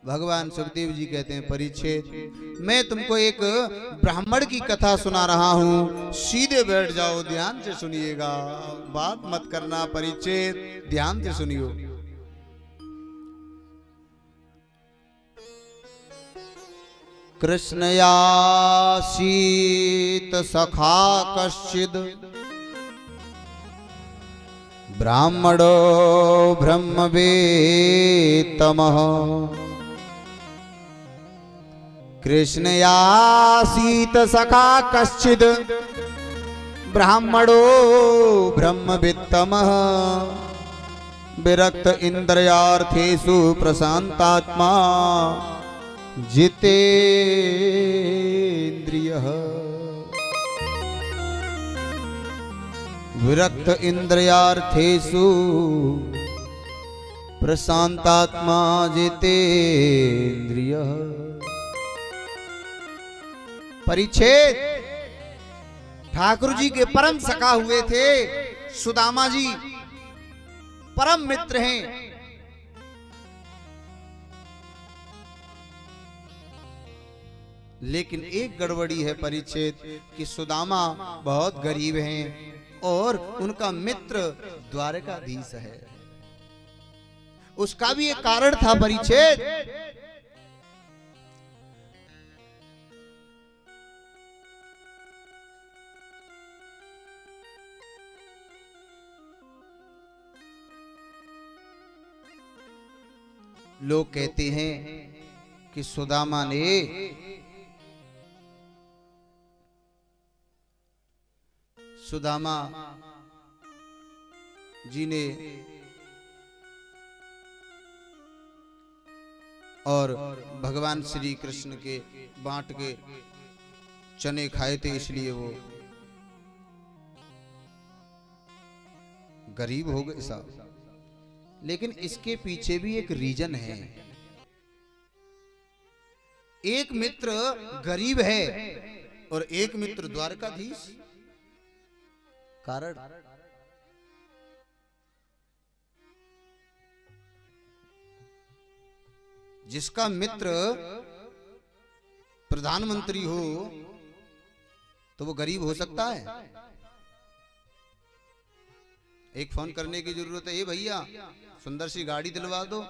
भगवान सुखदेव जी कहते हैं, परीक्षित मैं तुमको एक ब्राह्मण की कथा सुना रहा हूं, सीधे बैठ जाओ, ध्यान से सुनिएगा, बात मत करना। परीक्षित ध्यान से सुनियो। कृष्णयासीत सखा कश्चिद ब्राह्मणो ब्रह्मवेत्तमः। कृष्णयासीत सखा कश्चिद ब्राह्मणो ब्रह्मवेत्तमः। विरक्त इंद्रियार्थेषु प्रशांतात्मा जितेन्द्रियः। विरक्त इंद्रियार्थेषु प्रशांतात्मा जितेन्द्रियः। परीक्षित ठाकुर जी के परम सखा हुए थे सुदामा जी, परम मित्र हैं। लेकिन एक गड़बड़ी है परीक्षित कि सुदामा बहुत गरीब हैं और उनका मित्र द्वारकाधीश है। उसका भी एक कारण था परीक्षित। लोग कहते हैं कि सुदामा ने सुदामा जी ने और भगवान श्री कृष्ण के बांट के चने खाए थे, इसलिए वो गरीब हो गए साहब। लेकिन इसके पीछे भी एक रीजन है। एक मित्र गरीब है और एक मित्र द्वारकाधीश। कारण जिसका मित्र प्रधानमंत्री हो तो वो गरीब हो सकता है? एक फोन करने की जरूरत है, ये भैया सुंदर सी गाड़ी दिलवा दो,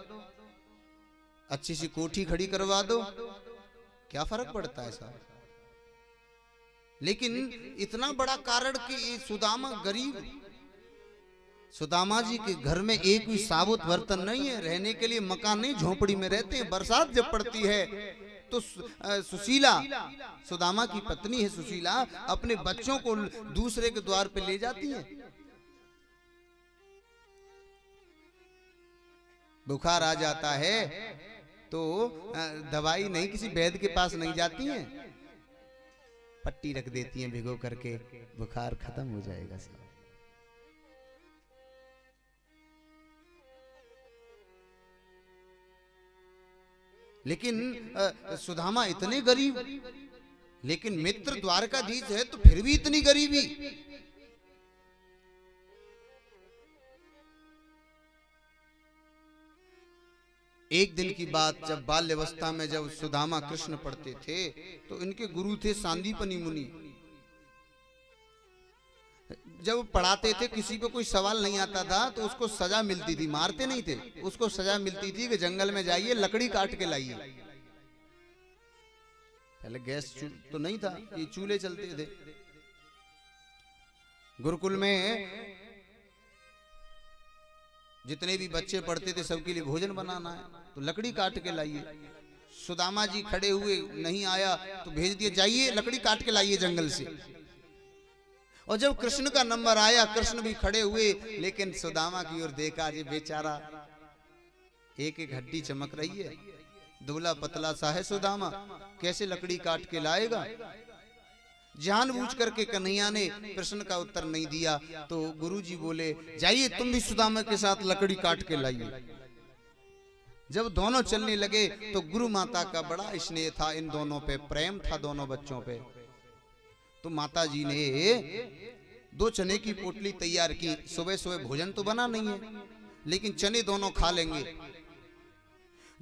अच्छी सी कोठी खड़ी करवा दो, क्या फर्क पड़ता है साहब? लेकिन इतना बड़ा कारण कि सुदामा गरीब, सुदामा जी के घर में एक भी साबुत बर्तन नहीं है, रहने के लिए मकान नहीं, झोपड़ी में रहते हैं। बरसात जब पड़ती है तो सुशीला, सुदामा की पत्नी है सुशीला, अपने बच्चों को दूसरे के द्वार पे ले जाती है। बुखार आ जाता है तो दवाई नहीं, किसी वैद्य के पास नहीं जाती हैं, पट्टी रख देती हैं भिगो करके, बुखार खत्म हो जाएगा सब। लेकिन सुदामा इतने गरीब, लेकिन मित्र द्वारकाधीश है तो फिर भी इतनी गरीबी। एक दिन की बात, जब बाल्यावस्था में जब सुदामा कृष्ण पढ़ते थे तो इनके गुरु थे सांदीपनि मुनि। जब पढ़ाते थे किसी को कोई सवाल नहीं आता था तो उसको सजा मिलती थी, मारते नहीं थे, उसको सजा मिलती थी कि जंगल में जाइए, लकड़ी काट के लाइए। पहले गैस तो नहीं था, ये चूल्हे चलते थे। गुरुकुल में जितने भी बच्चे पढ़ते थे सबके लिए भोजन बनाना है तो लकड़ी काट के लाइए। सुदामा जी खड़े हुए, नहीं आया तो भेज दिए, जाइए लकड़ी काट के लाइए जंगल से। और जब कृष्ण का नंबर आया, कृष्ण भी खड़े हुए, लेकिन सुदामा की ओर देखा, ये बेचारा एक एक हड्डी चमक रही है, दुबला पतला सा है सुदामा, कैसे लकड़ी काट के लाएगा? जानबूझ करके कन्हैया ने प्रश्न का उत्तर नहीं दिया तो गुरुजी बोले, जाइए तुम भी सुदामा के साथ लकड़ी काट के लाइए। जब दोनों चलने लगे तो गुरु माता का बड़ा स्नेह था, इन दोनों पे प्रेम था, दोनों बच्चों पे। तो माता जी ने 2 चने की पोटली तैयार की। सुबह सुबह भोजन तो बना नहीं है, लेकिन चने दोनों खा लेंगे।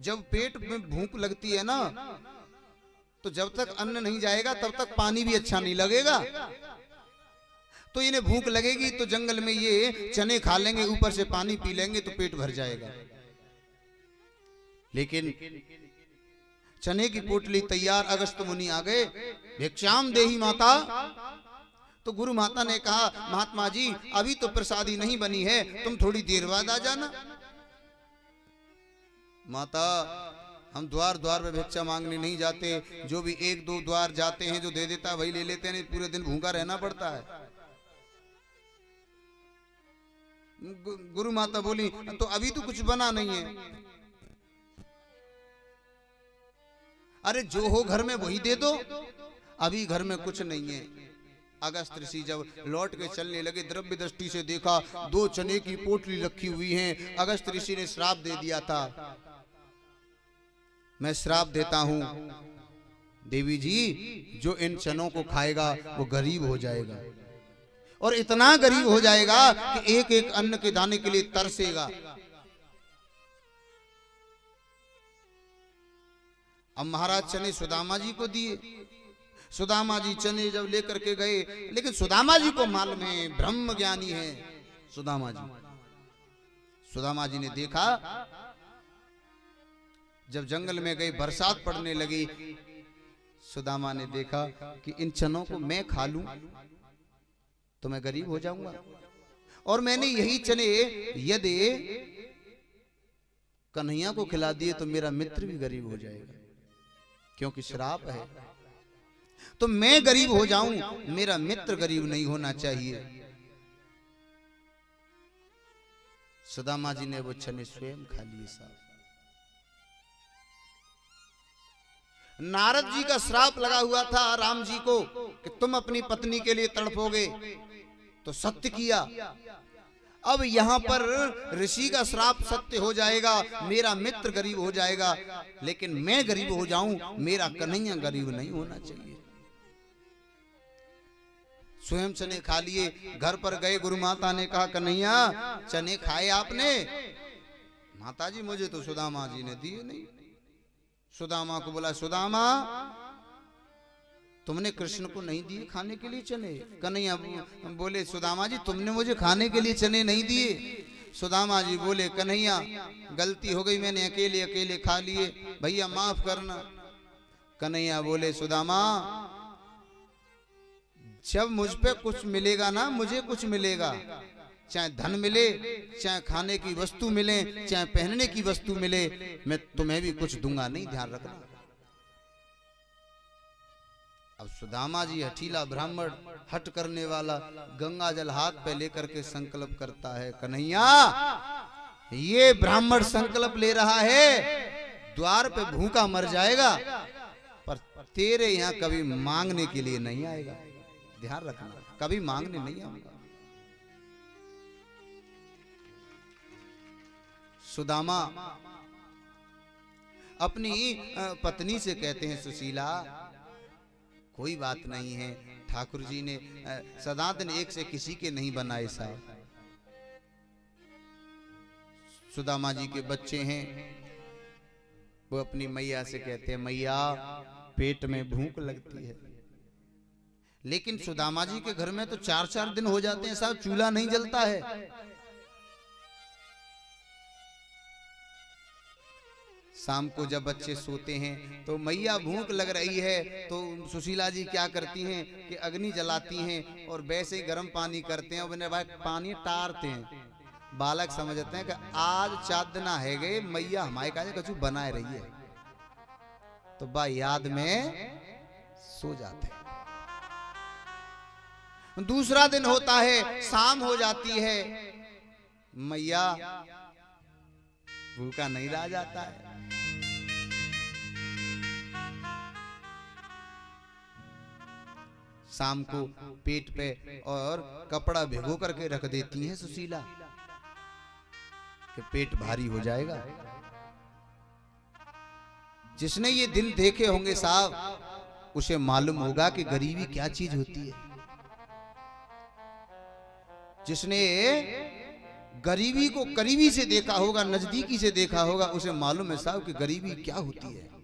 जब पेट में भूख लगती है ना, तो जब तक अन्न नहीं जाएगा तब तक पानी भी अच्छा नहीं लगेगा। तो इन्हें भूख लगेगी तो जंगल में ये चने खा लेंगे, ऊपर से पानी पी लेंगे तो पेट भर जाएगा। लेकिन चने की पोटली तैयार, अगस्त मुनि आ गए, भिक्षाम देही माता। तो गुरु माता ने कहा, महात्मा जी अभी तो प्रसादी नहीं बनी है, तुम थोड़ी देर बाद आ जाना। माता हम द्वार द्वार पे भिक्षा मांगने नहीं जाते, जो भी एक दो द्वार जाते हैं जो दे देता वही ले लेते हैं, पूरे दिन भूखा रहना पड़ता है। गुरु माता बोली, तो अभी तो कुछ बना नहीं है। अरे जो हो घर में वही दे दो, अभी घर में कुछ नहीं है। अगस्त ऋषि जब लौट के चलने लगे, द्रव्य दृष्टि से देखा 2 चने की पोटली रखी हुई है। अगस्त ऋषि ने श्राप दे दिया था, मैं श्राप देता हूं देवी जी, जो इन चनों को खाएगा वो गरीब हो जाएगा, और इतना गरीब हो जाएगा कि एक एक अन्न के दाने के लिए तरसेगा। अब महाराज चने सुदामा जी को दिए। सुदामा जी चने जब लेकर के गए, लेकिन सुदामा जी को मालूम है, ब्रह्म ज्ञानी है सुदामा जी। सुदामा जी ने देखा, जब जंगल में गए बरसात पड़ने लगी, सुदामा ने देखा कि इन चनों को मैं खा लूं तो मैं गरीब हो जाऊंगा, और मैंने यही चने यदि कन्हैया को खिला दिए तो मेरा मित्र भी गरीब हो जाएगा, क्योंकि श्राप है। तो मैं गरीब हो जाऊं, मेरा मित्र गरीब नहीं होना चाहिए। सुदामा जी ने वो चने स्वयं खा लिए साहब। नारद जी का श्राप लगा हुआ था राम जी को कि तुम अपनी पत्नी के लिए तड़पोगे, तो सत्य किया। अब यहां पर ऋषि का श्राप सत्य हो जाएगा, मेरा मित्र गरीब हो जाएगा, लेकिन मैं गरीब हो जाऊं, मेरा कन्हैया गरीब नहीं होना चाहिए। स्वयं चने खा लिए, घर पर गए, गुरु माता ने कहा, कन्हैया चने खाए आपने? माता जी मुझे तो सुदामा जी ने दिए नहीं। सुदामा को बोला, सुदामा तुमने कृष्ण को नहीं दिए खाने के लिए चने? कन्हैया बोले, सुदामा जी तुमने मुझे खाने के लिए चने नहीं दिए। सुदामा जी बोले, कन्हैया गलती हो गई, मैंने अकेले अकेले खा लिए, भैया माफ करना। कन्हैया बोले, सुदामा जब मुझ पे कुछ मिलेगा ना, मुझे कुछ मिलेगा, चाहे धन मिले, चाहे खाने की वस्तु मिले, चाहे पहनने की वस्तु मिले, मैं तुम्हें भी कुछ दूंगा नहीं, ध्यान रखना। अब सुदामा जी हठीला ब्राह्मण, हट करने वाला, गंगा जल हाथ पे लेकर के संकल्प करता है, कन्हैया ये ब्राह्मण संकल्प ले रहा है द्वार पे भूखा मर जाएगा, पर तेरे यहाँ कभी मांगने के लिए नहीं आएगा, ध्यान रखना, कभी मांगने नहीं आऊंगा। सुदामा अपनी पत्नी से कहते हैं, सुशीला कोई बात नहीं है, ठाकुर जी ने सदा दिन एक से किसी के नहीं बनाए साहब। सुदामा जी के बच्चे हैं, वो अपनी मैया से कहते हैं, मैया पेट में भूख लगती है। लेकिन सुदामा जी के घर में तो 4-4 दिन हो जाते हैं साहब, चूल्हा नहीं जलता है। शाम को जब बच्चे सोते हैं तो मैया भूख लग रही है, तो सुशीला जी क्या करती हैं कि अग्नि जलाती हैं और वैसे ही गर्म पानी करते हैं, और भाई पानी टारते हैं। बालक समझते हैं कि आज 4 दिन है गए, मैया हमारे का कुछ बनाए रही है, तो बा याद में सो जाते हैं। दूसरा दिन होता है, शाम हो जाती है, मैया भूखा नहीं रह जाता है। शाम को पेट पे और कपड़ा भिगो करके रख देती हैं सुशीला कि पेट भारी हो जाएगा। जिसने ये दिन देखे होंगे साहब, उसे मालूम होगा कि गरीबी क्या चीज होती है। जिसने गरीबी को करीबी से देखा होगा, नजदीकी से देखा होगा, उसे मालूम है साहब कि गरीबी क्या होती है।